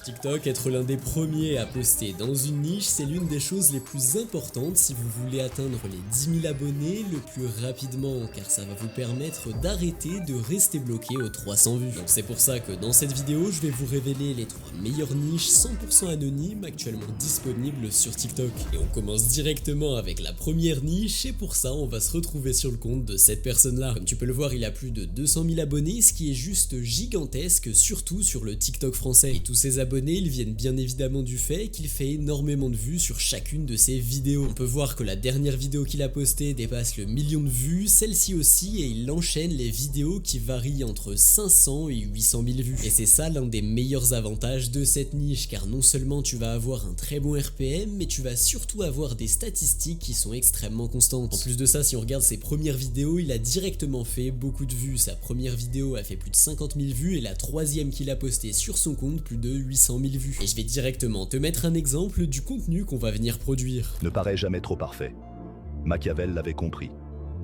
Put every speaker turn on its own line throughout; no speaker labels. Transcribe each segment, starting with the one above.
TikTok, être l'un des premiers à poster dans une niche, c'est l'une des choses les plus importantes si vous voulez atteindre les 10 000 abonnés le plus rapidement, car ça va vous permettre d'arrêter de rester bloqué aux 300 vues. Donc c'est pour ça que dans cette vidéo, je vais vous révéler les 3 meilleures niches 100% anonymes actuellement disponibles sur TikTok. Et on commence directement avec la première niche, et pour ça, on va se retrouver sur le compte de cette personne-là. Comme tu peux le voir, il a plus de 200 000 abonnés, ce qui est juste gigantesque, surtout sur le TikTok français. Et tous ces abonnés, ils viennent bien évidemment du fait qu'il fait énormément de vues sur chacune de ses vidéos. On peut voir que la dernière vidéo qu'il a postée dépasse le million de vues, celle-ci aussi, et il enchaîne les vidéos qui varient entre 500 et 800 000 vues. Et c'est ça l'un des meilleurs avantages de cette niche, car non seulement tu vas avoir un très bon RPM, mais tu vas surtout avoir des statistiques qui sont extrêmement constantes. En plus de ça, si on regarde ses premières vidéos, il a directement fait beaucoup de vues. Sa première vidéo a fait plus de 50 000 vues et la troisième qu'il a postée sur son compte plus de 800 000 vues. Et je vais directement te mettre un exemple du contenu qu'on va venir produire.
Ne paraît jamais trop parfait. Machiavel l'avait compris.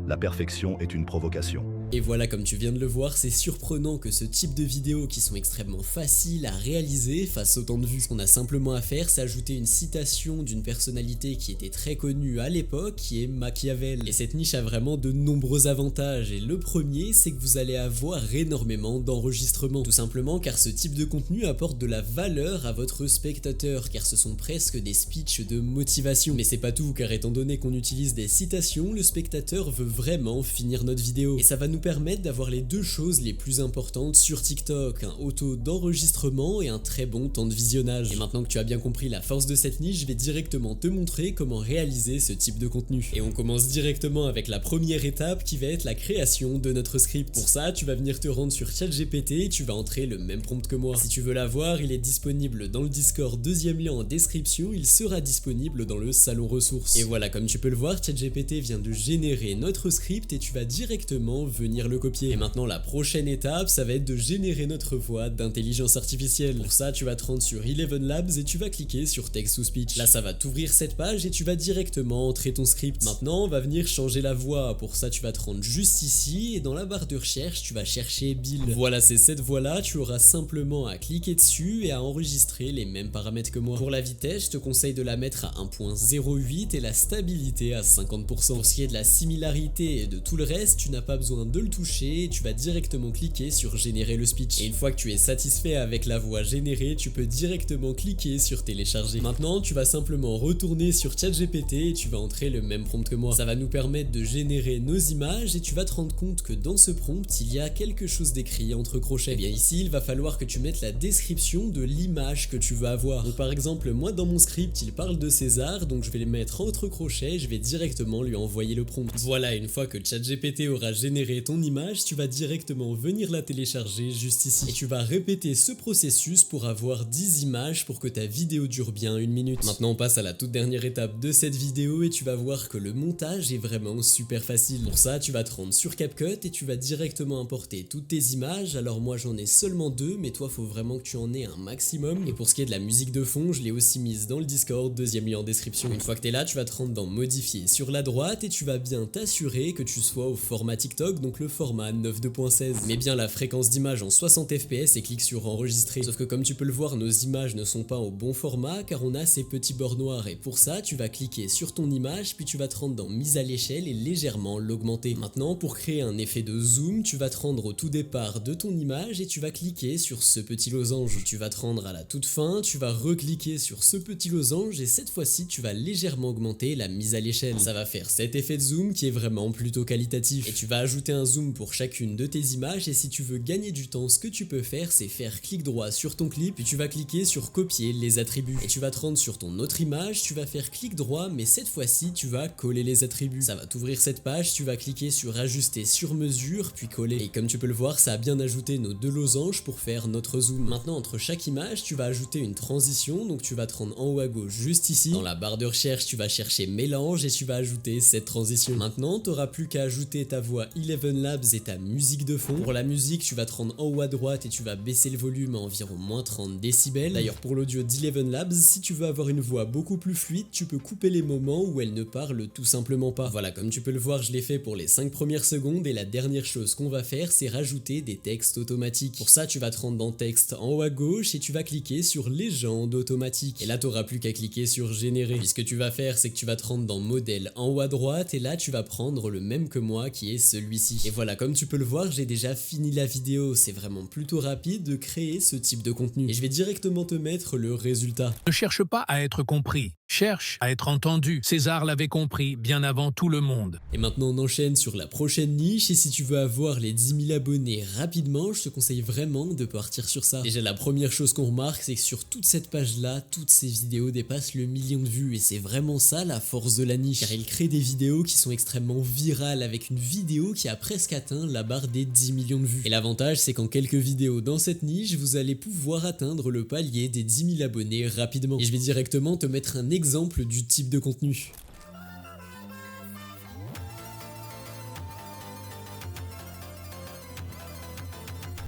La perfection est une provocation.
Et voilà, comme tu viens de le voir, c'est surprenant que ce type de vidéos qui sont extrêmement faciles à réaliser fassent autant de vues. Ce qu'on a simplement à faire, c'est ajouter une citation d'une personnalité qui était très connue à l'époque, qui est Machiavel. Et cette niche a vraiment de nombreux avantages, et le premier, c'est que vous allez avoir énormément d'enregistrements. Tout simplement car ce type de contenu apporte de la valeur à votre spectateur, car ce sont presque des speeches de motivation. Mais c'est pas tout, car étant donné qu'on utilise des citations, le spectateur veut vraiment finir notre vidéo. Et ça va nous permettre d'avoir les deux choses les plus importantes sur TikTok, un haut taux d'enregistrement et un très bon temps de visionnage. Et maintenant que tu as bien compris la force de cette niche, je vais directement te montrer comment réaliser ce type de contenu. Et on commence directement avec la première étape qui va être la création de notre script. Pour ça, tu vas venir te rendre sur ChatGPT et tu vas entrer le même prompt que moi. Si tu veux l'avoir, il est disponible dans le Discord, deuxième lien en description, il sera disponible dans le salon ressources. Et voilà, comme tu peux le voir, ChatGPT vient de générer notre script et tu vas directement venir le copier. Et maintenant, la prochaine étape, ça va être de générer notre voix d'intelligence artificielle. Pour ça, tu vas te rendre sur Eleven Labs et tu vas cliquer sur Text to Speech. Là, ça va t'ouvrir cette page et tu vas directement entrer ton script. Maintenant, on va venir changer la voix. Pour ça, tu vas te rendre juste ici et dans la barre de recherche, tu vas chercher Bill. Voilà, c'est cette voix-là. Tu auras simplement à cliquer dessus et à enregistrer les mêmes paramètres que moi. Pour la vitesse, je te conseille de la mettre à 1.08 et la stabilité à 50%. Pour ce qui est de la similarité et de tout le reste, tu n'as pas besoin de le toucher, tu vas directement cliquer sur générer le speech. Et une fois que tu es satisfait avec la voix générée, tu peux directement cliquer sur télécharger. Maintenant, tu vas simplement retourner sur ChatGPT et tu vas entrer le même prompt que moi. Ça va nous permettre de générer nos images et tu vas te rendre compte que dans ce prompt, il y a quelque chose d'écrit entre crochets. Et bien ici, il va falloir que tu mettes la description de l'image que tu veux avoir. Donc par exemple, moi dans mon script, il parle de César, donc je vais les mettre entre crochets, je vais directement lui envoyer le prompt. Voilà, une fois que ChatGPT aura généré ton image, tu vas directement venir la télécharger juste ici. Et tu vas répéter ce processus pour avoir 10 images pour que ta vidéo dure bien 1 minute. Maintenant, on passe à la toute dernière étape de cette vidéo et tu vas voir que le montage est vraiment super facile. Pour ça, tu vas te rendre sur CapCut et tu vas directement importer toutes tes images. Alors moi, j'en ai seulement 2, mais toi, faut vraiment que tu en aies un maximum. Et pour ce qui est de la musique de fond, je l'ai aussi mise dans le Discord, deuxième lien en description. Une fois que tu es là, tu vas te rendre dans modifier sur la droite et tu vas bien t'assurer que tu sois au format TikTok, donc le format 9.2.16. Mets bien la fréquence d'image en 60 fps et clique sur enregistrer. Sauf que comme tu peux le voir, nos images ne sont pas au bon format car on a ces petits bords noirs. Et pour ça, tu vas cliquer sur ton image, puis tu vas te rendre dans mise à l'échelle et légèrement l'augmenter. Maintenant, pour créer un effet de zoom, tu vas te rendre au tout départ de ton image et tu vas cliquer sur ce petit losange. Tu vas te rendre à la toute fin, tu vas recliquer sur ce petit losange et cette fois-ci, tu vas légèrement augmenter la mise à l'échelle. Ça va faire cet effet de zoom qui est vraiment plutôt qualitatif. Et tu vas ajouter un zoom pour chacune de tes images et si tu veux gagner du temps, ce que tu peux faire, c'est faire clic droit sur ton clip, puis tu vas cliquer sur copier les attributs. Et tu vas te rendre sur ton autre image, tu vas faire clic droit, mais cette fois-ci, tu vas coller les attributs. Ça va t'ouvrir cette page, tu vas cliquer sur ajuster sur mesure, puis coller. Et comme tu peux le voir, ça a bien ajouté nos 2 losanges pour faire notre zoom. Maintenant, entre chaque image, tu vas ajouter une transition, donc tu vas te rendre en haut à gauche, juste ici. Dans la barre de recherche, tu vas chercher mélange et tu vas ajouter cette transition. Maintenant, tu n'auras plus qu'à ajouter ta voix Eleven Labs et ta musique de fond. Pour la musique, tu vas te rendre en haut à droite et tu vas baisser le volume à environ moins 30 décibels. D'ailleurs, pour l'audio d'Eleven Labs, si tu veux avoir une voix beaucoup plus fluide, tu peux couper les moments où elle ne parle tout simplement pas. Voilà, comme tu peux le voir, je l'ai fait pour les 5 premières secondes et la dernière chose qu'on va faire, c'est rajouter des textes automatiques. Pour ça, tu vas te rendre dans texte en haut à gauche et tu vas cliquer sur légende automatique. Et là, tu n'auras plus qu'à cliquer sur générer. Puis ce que tu vas faire, c'est que tu vas te rendre dans modèle en haut à droite et là, tu vas prendre le même que moi qui est celui-ci. Et voilà, comme tu peux le voir, j'ai déjà fini la vidéo. C'est vraiment plutôt rapide de créer ce type de contenu. Et je vais directement te mettre le résultat.
Ne cherche pas à être compris, cherche à être entendu. César l'avait compris bien avant tout le monde.
Et maintenant on enchaîne sur la prochaine niche et si tu veux avoir les 10 000 abonnés rapidement, je te conseille vraiment de partir sur ça. Déjà la première chose qu'on remarque, c'est que sur toute cette page là, toutes ces vidéos dépassent le million de vues et c'est vraiment ça la force de la niche, car il crée des vidéos qui sont extrêmement virales avec une vidéo qui a presque atteint la barre des 10 millions de vues. Et l'avantage c'est qu'en quelques vidéos dans cette niche, vous allez pouvoir atteindre le palier des 10 000 abonnés rapidement. Et je vais directement te mettre un exemple du type de contenu.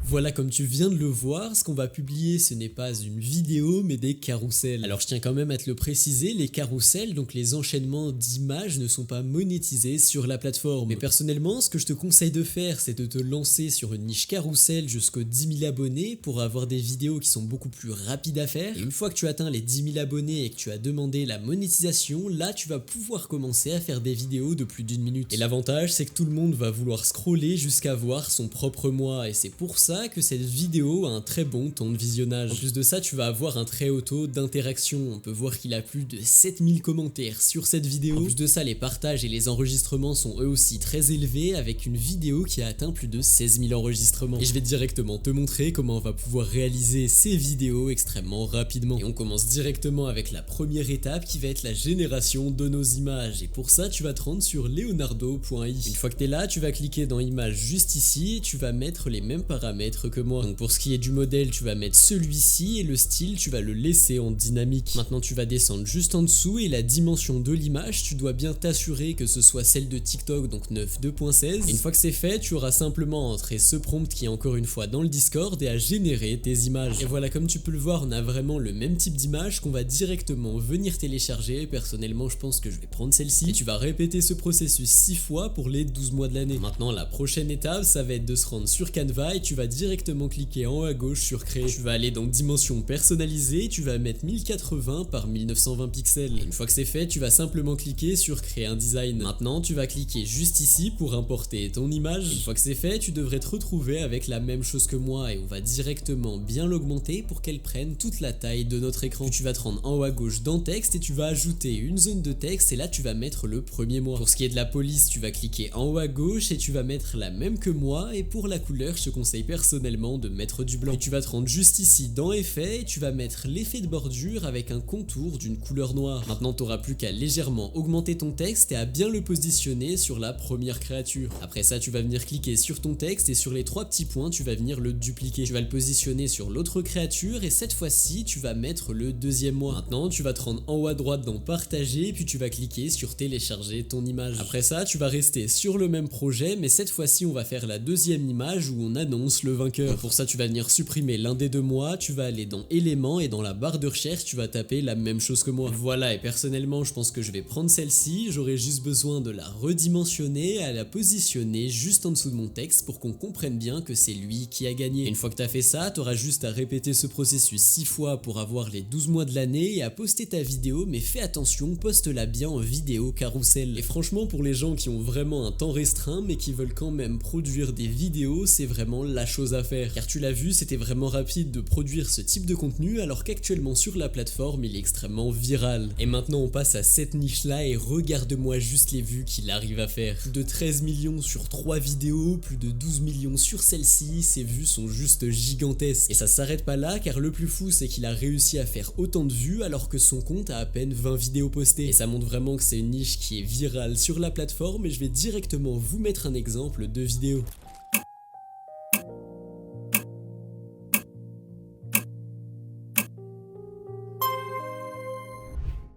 Voilà, comme tu viens de le voir, ce qu'on va publier, ce n'est pas une vidéo, mais des carousels. Alors je tiens quand même à te le préciser, les carousels, donc les enchaînements d'images, ne sont pas monétisés sur la plateforme. Mais personnellement, ce que je te conseille de faire, c'est de te lancer sur une niche carousel jusqu'aux 10 000 abonnés pour avoir des vidéos qui sont beaucoup plus rapides à faire. Et une fois que tu atteins les 10 000 abonnés et que tu as demandé la monétisation, là tu vas pouvoir commencer à faire des vidéos de plus d'1 minute. Et l'avantage, c'est que tout le monde va vouloir scroller jusqu'à voir son propre moi, et c'est pour ça que cette vidéo a un très bon temps de visionnage. En plus de ça, tu vas avoir un très haut taux d'interaction. On peut voir qu'il a plus de 7000 commentaires sur cette vidéo. En plus de ça, les partages et les enregistrements sont eux aussi très élevés, avec une vidéo qui a atteint plus de 16 000 enregistrements. Et je vais directement te montrer comment on va pouvoir réaliser ces vidéos extrêmement rapidement. Et on commence directement avec la première étape qui va être la génération de nos images. Et pour ça, tu vas te rendre sur leonardo.i. Une fois que tu es là, tu vas cliquer dans Images juste ici et tu vas mettre les mêmes paramètres que moi. Donc pour ce qui est du modèle, tu vas mettre celui-ci et le style, tu vas le laisser en dynamique. Maintenant, tu vas descendre juste en dessous et la dimension de l'image, tu dois bien t'assurer que ce soit celle de TikTok, donc 9.2.16. Et une fois que c'est fait, tu auras simplement à entrer ce prompt qui est encore une fois dans le Discord et à générer tes images. Et voilà, comme tu peux le voir, on a vraiment le même type d'image qu'on va directement venir télécharger. Personnellement, je pense que je vais prendre celle-ci. Et tu vas répéter ce processus 6 fois pour les 12 mois de l'année. Maintenant, la prochaine étape, ça va être de se rendre sur Canva et tu vas directement cliquer en haut à gauche sur créer. Tu vas aller dans dimension personnalisée, tu vas mettre 1080 par 1920 pixels. Et une fois que c'est fait, tu vas simplement cliquer sur créer un design. Maintenant, tu vas cliquer juste ici pour importer ton image. Une fois que c'est fait, tu devrais te retrouver avec la même chose que moi et on va directement bien l'augmenter pour qu'elle prenne toute la taille de notre écran. Tu vas te rendre en haut à gauche dans texte et tu vas ajouter une zone de texte et là tu vas mettre le premier mois. Pour ce qui est de la police, tu vas cliquer en haut à gauche et tu vas mettre la même que moi et pour la couleur, je te conseille personnellement de mettre du blanc. Et tu vas te rendre juste ici dans effet et tu vas mettre l'effet de bordure avec un contour d'une couleur noire. Maintenant tu n'auras plus qu'à légèrement augmenter ton texte et à bien le positionner sur la première créature. Après ça tu vas venir cliquer sur ton texte et sur les 3 petits points tu vas venir le dupliquer. Tu vas le positionner sur l'autre créature et cette fois-ci tu vas mettre le deuxième mois. Maintenant tu vas te rendre en haut à droite dans partager puis tu vas cliquer sur télécharger ton image. Après ça tu vas rester sur le même projet mais cette fois-ci on va faire la deuxième image où on annonce le vainqueur. Pour ça tu vas venir supprimer l'un des deux mois, tu vas aller dans éléments et dans la barre de recherche tu vas taper la même chose que moi. Voilà, et personnellement je pense que je vais prendre celle-ci, j'aurai juste besoin de la redimensionner, à la positionner juste en dessous de mon texte pour qu'on comprenne bien que c'est lui qui a gagné. Et une fois que tu as fait ça, tu auras juste à répéter ce processus 6 fois pour avoir les 12 mois de l'année et à poster ta vidéo, mais fais attention, poste-la bien en vidéo carrousel. Et franchement pour les gens qui ont vraiment un temps restreint mais qui veulent quand même produire des vidéos, c'est vraiment la chose à faire. Car tu l'as vu, c'était vraiment rapide de produire ce type de contenu alors qu'actuellement sur la plateforme il est extrêmement viral. Et maintenant on passe à cette niche là et regarde-moi juste les vues qu'il arrive à faire. Plus de 13 millions sur 3 vidéos, plus de 12 millions sur celle-ci, ces vues sont juste gigantesques. Et ça s'arrête pas là car le plus fou c'est qu'il a réussi à faire autant de vues alors que son compte a à peine 20 vidéos postées. Et ça montre vraiment que c'est une niche qui est virale sur la plateforme et je vais directement vous mettre un exemple de vidéo.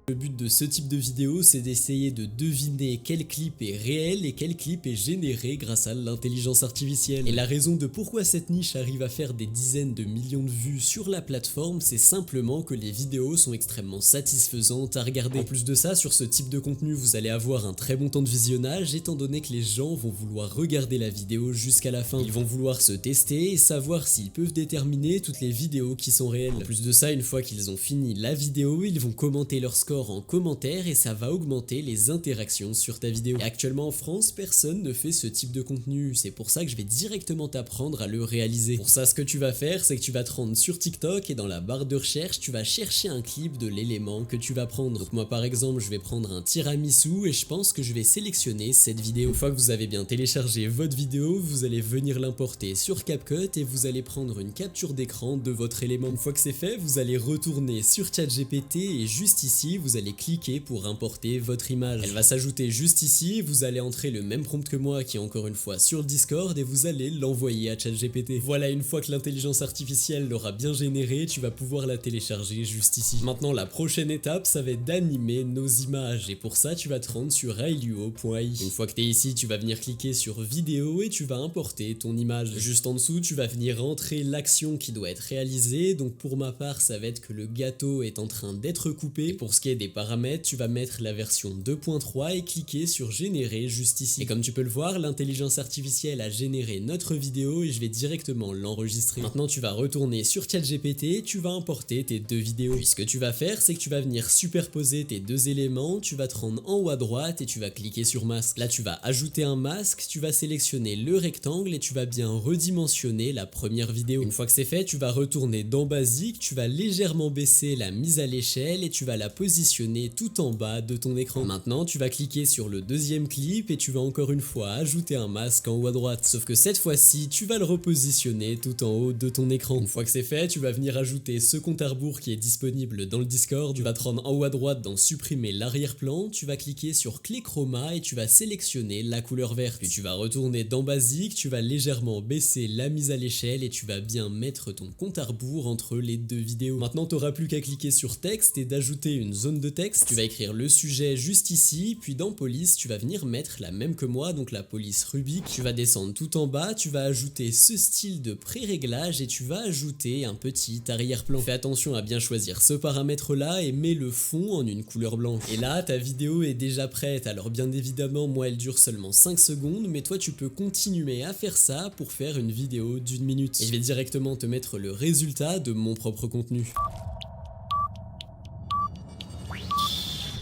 Le but de ce type de vidéo, c'est d'essayer de deviner quel clip est réel et quel clip est généré grâce à l'intelligence artificielle. Et la raison de pourquoi cette niche arrive à faire des dizaines de millions de vues sur la plateforme, c'est simplement que les vidéos sont extrêmement satisfaisantes à regarder. En plus de ça, sur ce type de contenu, vous allez avoir un très bon temps de visionnage étant donné que les gens vont vouloir regarder la vidéo jusqu'à la fin. Ils vont vouloir se tester et savoir s'ils peuvent déterminer toutes les vidéos qui sont réelles. En plus de ça, une fois qu'ils ont fini la vidéo, ils vont commenter leur score en commentaire et ça va augmenter les interactions sur ta vidéo. Et actuellement en France, personne ne fait ce type de contenu. C'est pour ça que je vais directement t'apprendre à le réaliser. Pour ça, ce que tu vas faire, c'est que tu vas te rendre sur TikTok et dans la barre de recherche, tu vas chercher un clip de l'élément que tu vas prendre. Donc moi par exemple, je vais prendre un tiramisu et je pense que je vais sélectionner cette vidéo. Une fois que vous avez bien téléchargé votre vidéo, vous allez venir l'importer sur CapCut et vous allez prendre une capture d'écran de votre élément. Une fois que c'est fait, vous allez retourner sur ChatGPT et juste ici, vous allez cliquer pour importer votre image. Elle va s'ajouter juste ici, vous allez entrer le même prompt que moi qui est encore une fois sur le Discord et vous allez l'envoyer à ChatGPT. Voilà, une fois que l'intelligence artificielle l'aura bien générée, tu vas pouvoir la télécharger juste ici. Maintenant, la prochaine étape, ça va être d'animer nos images et pour ça, tu vas te rendre sur ailuo.ai. Une fois que tu es ici, tu vas venir cliquer sur vidéo et tu vas importer ton image. Juste en dessous, tu vas venir rentrer l'action qui doit être réalisée. Donc pour ma part, ça va être que le gâteau est en train d'être coupé. Et pour ce qui est des paramètres, tu vas mettre la version 2.3 et cliquer sur générer juste ici. Et comme tu peux le voir, l'intelligence artificielle a généré notre vidéo et je vais directement l'enregistrer. Maintenant, tu vas retourner sur ChatGPT, tu vas importer tes deux vidéos. Puis ce que tu vas faire, c'est que tu vas venir superposer tes deux éléments, tu vas te rendre en haut à droite et tu vas cliquer sur masque. Là, tu vas ajouter un masque, tu vas sélectionner le rectangle et tu vas bien redimensionner la première vidéo. Une fois que c'est fait, tu vas retourner dans basique, tu vas légèrement baisser la mise à l'échelle et tu vas la positionner tout en bas de ton écran. Maintenant, tu vas cliquer sur le deuxième clip et tu vas encore une fois ajouter un masque en haut à droite. Sauf que cette fois-ci, tu vas le repositionner tout en haut de ton écran. Une fois que c'est fait, tu vas venir ajouter ce compte à rebours qui est disponible dans le Discord. Tu vas te rendre en haut à droite dans supprimer l'arrière-plan, tu vas cliquer sur clé chroma et tu vas sélectionner la couleur verte. Puis tu vas retourner dans basique, tu vas légèrement baisser la mise à l'échelle et tu vas bien mettre ton compte à rebours entre les deux vidéos. Maintenant, tu n'auras plus qu'à cliquer sur texte et d'ajouter une zone de texte. Tu vas écrire le sujet juste ici, puis dans police, tu vas venir mettre la même que moi, donc la police Rubik. Tu vas descendre tout en bas, tu vas ajouter ce style de pré-réglage et tu vas ajouter un petit arrière-plan. Fais attention à bien choisir ce paramètre là et mets le fond en une couleur blanche. Et là, ta vidéo est déjà prête. Alors bien évidemment, moi elle dure seulement 5 secondes, mais toi tu peux continuer à faire ça pour faire une vidéo d'1 minute. Et je vais directement te mettre le résultat de mon propre contenu.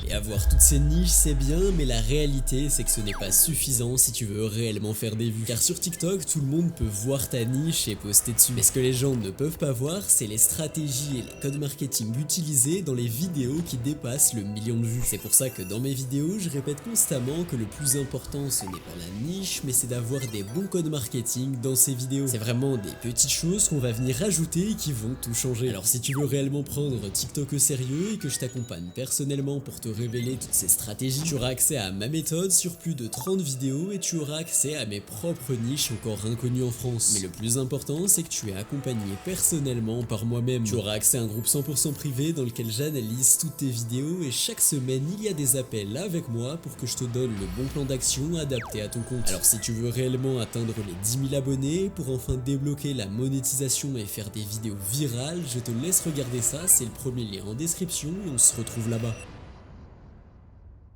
Et avoir toutes ces niches c'est bien, mais la réalité c'est que ce n'est pas suffisant si tu veux réellement faire des vues. Car sur TikTok, tout le monde peut voir ta niche et poster dessus. Mais ce que les gens ne peuvent pas voir, c'est les stratégies et les codes marketing utilisés dans les vidéos qui dépassent le million de vues. C'est pour ça que dans mes vidéos, je répète constamment que le plus important ce n'est pas la niche, mais c'est d'avoir des bons codes marketing dans ces vidéos. C'est vraiment des petites choses qu'on va venir rajouter et qui vont tout changer. Alors si tu veux réellement prendre TikTok au sérieux et que je t'accompagne personnellement pour te révéler toutes ces stratégies, tu auras accès à ma méthode sur plus de 30 vidéos et tu auras accès à mes propres niches encore inconnues en France. Mais le plus important, c'est que tu es accompagné personnellement par moi-même. Tu auras accès à un groupe 100% privé dans lequel j'analyse toutes tes vidéos et chaque semaine, il y a des appels avec moi pour que je te donne le bon plan d'action adapté à ton compte. Alors si tu veux réellement atteindre les 10 000 abonnés pour enfin débloquer la monétisation et faire des vidéos virales, je te laisse regarder ça, c'est le premier lien en description et on se retrouve là-bas.